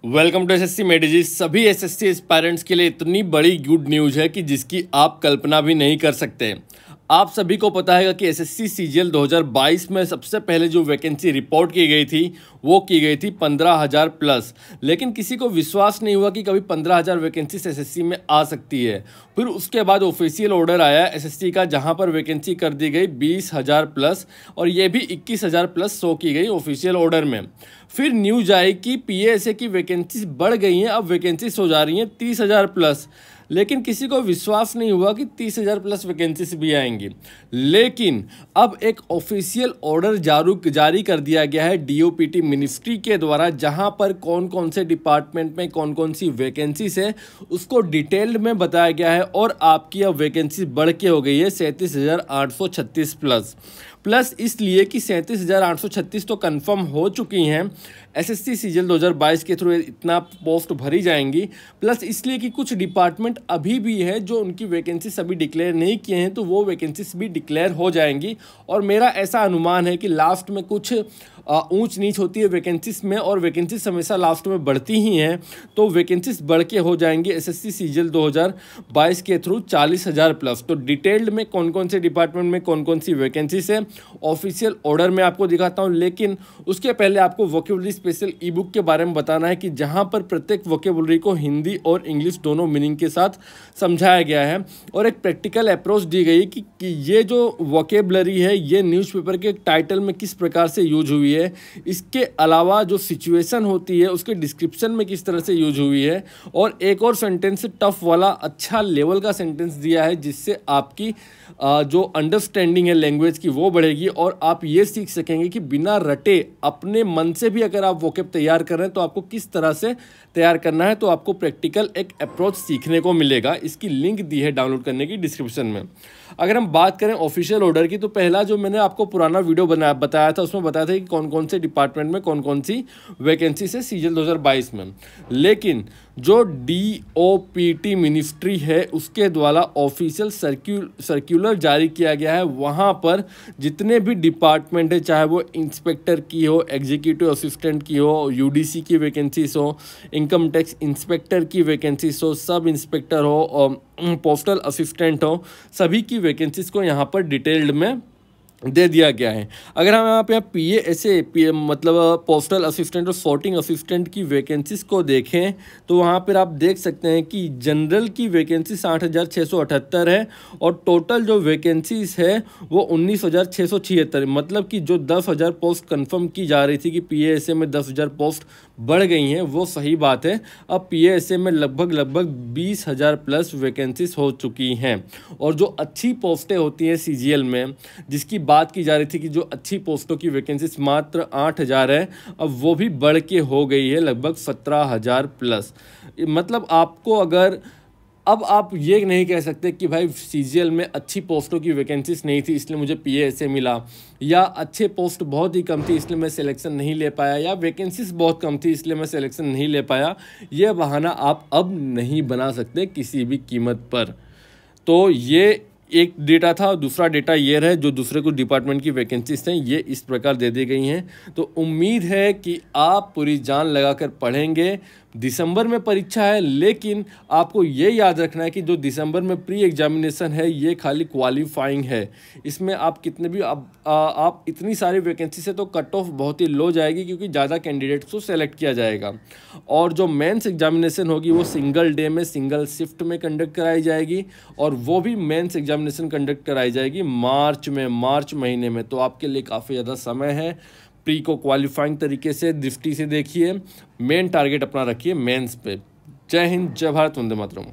Welcome to SSC मेडिजी। सभी SSC aspirants के लिए इतनी बड़ी गुड न्यूज़ है कि जिसकी आप कल्पना भी नहीं कर सकते। आप सभी को पता है कि एसएससी सीजीएल 2022 में सबसे पहले जो वैकेंसी रिपोर्ट की गई थी वो की गई थी 15,000 प्लस, लेकिन किसी को विश्वास नहीं हुआ कि कभी 15,000 वैकेंसी एसएससी में आ सकती है। फिर उसके बाद ऑफिशियल ऑर्डर आया एसएससी का, जहां पर वैकेंसी कर दी गई 20,000 प्लस और ये भी 21,000 प्लस शो की गई ऑफिशियल ऑर्डर में। फिर न्यूज आई कि पीएएसए की वैकेंसी बढ़ गई हैं, अब वैकेंसीज हो जा रही हैं 30,000 प्लस, लेकिन किसी को विश्वास नहीं हुआ कि 30,000 प्लस वैकेंसीज भी आएंगी। लेकिन अब एक ऑफिशियल ऑर्डर जारी कर दिया गया है डीओपीटी मिनिस्ट्री के द्वारा, जहां पर कौन कौन से डिपार्टमेंट में कौन कौन सी वैकेंसीज है उसको डिटेल्ड में बताया गया है। और आपकी अब वैकेंसी बढ़ के हो गई है 37,836 प्लस इसलिए कि 37,836 तो कंफर्म हो चुकी हैं एसएससी सीजीएल 2022 के थ्रू, इतना पोस्ट भरी जाएंगी। प्लस इसलिए कि कुछ डिपार्टमेंट अभी भी है जो उनकी वैकेंसी सभी डिक्लेयर नहीं किए हैं, तो वो वैकेंसीज भी डिक्लेयर हो जाएंगी। और मेरा ऐसा अनुमान है कि लास्ट में कुछ ऊंच नीच होती है वैकेंसीज में, और वैकेंसीज हमेशा लास्ट में बढ़ती ही हैं, तो वैकेंसीज बढ़ के हो जाएंगी एसएससी सीजीएल 2022 के थ्रू 40,000 प्लस। तो डिटेल्ड में कौन कौन से डिपार्टमेंट में कौन कौन सी वैकेंसीज है ऑफिशियल ऑर्डर में आपको दिखाता हूं, लेकिन उसके पहले आपको वोकेबुलरी स्पेशल ई बुक के बारे में बताना है कि जहां पर प्रत्येक वोकेबुलरी को हिंदी और इंग्लिश दोनों मीनिंग के साथ समझाया गया है और एक प्रैक्टिकल अप्रोच दी गई कि ये जो वोकेबुलरी है ये न्यूज़पेपर के टाइटल में किस प्रकार से यूज हुई है, इसके अलावा जो सिचुएशन होती है उसके डिस्क्रिप्शन में किस तरह से यूज हुई है, और एक और सेंटेंस टफ वाला अच्छा लेवल का सेंटेंस दिया है जिससे आपकी जो अंडरस्टैंडिंग है लैंग्वेज की वो बढ़ेगी और आप ये सीख सकेंगे कि बिना रटे अपने मन से भी अगर आप वोकेब तैयार कर रहे हैं तो आपको किस तरह से तैयार करना है। तो आपको प्रैक्टिकल एक अप्रोच सीखने को मिलेगा। इसकी लिंक दी है डाउनलोड करने की डिस्क्रिप्शन में। अगर हम बात करें ऑफिशियल ऑर्डर की, तो पहला जो मैंने आपको पुराना वीडियो बताया था उसमें बताया था कि कौन कौन से डिपार्टमेंट में कौन कौन सी वैकेंसी है सीजीएल 2022 में, लेकिन जो डीओपीटी मिनिस्ट्री है उसके द्वारा ऑफिशियल सर्क्यूलर जारी किया गया है। वहाँ पर जितने भी डिपार्टमेंट है, चाहे वो इंस्पेक्टर की हो, एग्जीक्यूटिव असिस्टेंट की हो, यूडीसी की वैकेंसीज हो, इनकम टैक्स इंस्पेक्टर की वैकेंसीज हो, सब इंस्पेक्टर हो और पोस्टल असिस्टेंट हो, सभी की वैकेंसीज को यहाँ पर डिटेल्ड में दे दिया गया है। अगर हम यहाँ पे पीएएसए मतलब पोस्टल असिस्टेंट और सॉर्टिंग असिस्टेंट की वैकेंसीज को देखें तो वहाँ पर आप देख सकते हैं कि जनरल की वैकेंसी 60,678 है और टोटल जो वैकेंसीज है वो 19,676, मतलब कि जो 10,000 पोस्ट कंफर्म की जा रही थी कि पीएएसए में 10,000 पोस्ट बढ़ गई हैं, वो सही बात है। अब पीएएसए में लगभग 20,000 प्लस वैकेंसीज हो चुकी हैं। और जो अच्छी पोस्टें होती हैं सीजीएल में, जिसकी बात की जा रही थी कि जो अच्छी पोस्टों की वैकेंसीज मात्र 8,000 है, अब वो भी बढ़ के हो गई है लगभग 17,000 प्लस। मतलब आपको अगर अब आप ये नहीं कह सकते कि भाई सीजीएल में अच्छी पोस्टों की वैकेंसीज नहीं थी इसलिए मुझे पीएएसए मिला, या अच्छे पोस्ट बहुत ही कम थी इसलिए मैं सिलेक्शन नहीं ले पाया, या वैकेंसीज बहुत कम थी इसलिए मैं सिलेक्शन नहीं ले पाया। यह बहाना आप अब नहीं बना सकते किसी भी कीमत पर। तो ये एक डेटा था। दूसरा डेटा ये है, जो दूसरे कुछ डिपार्टमेंट की वैकेंसीज हैं ये इस प्रकार दे दी गई हैं। तो उम्मीद है कि आप पूरी जान लगाकर पढ़ेंगे। दिसंबर में परीक्षा है, लेकिन आपको ये याद रखना है कि जो दिसंबर में प्री एग्जामिनेशन है ये खाली क्वालिफाइंग है। इसमें आप कितने भी आप इतनी सारी वैकेंसी से तो कट ऑफ बहुत ही लो जाएगी, क्योंकि ज़्यादा कैंडिडेट्स को सेलेक्ट किया जाएगा। और जो मेंस एग्जामिनेशन होगी वो सिंगल डे में सिंगल शिफ्ट में कंडक्ट कराई जाएगी, और वो भी मेंस एग्जामिनेशन कंडक्ट कराई जाएगी मार्च महीने में। तो आपके लिए काफ़ी ज़्यादा समय है। प्री को क्वालिफाइंग तरीके से दृष्टि से देखिए, मेन टारगेट अपना रखिए मेंस पे। जय हिंद, जय भारत, वंदे मातरम।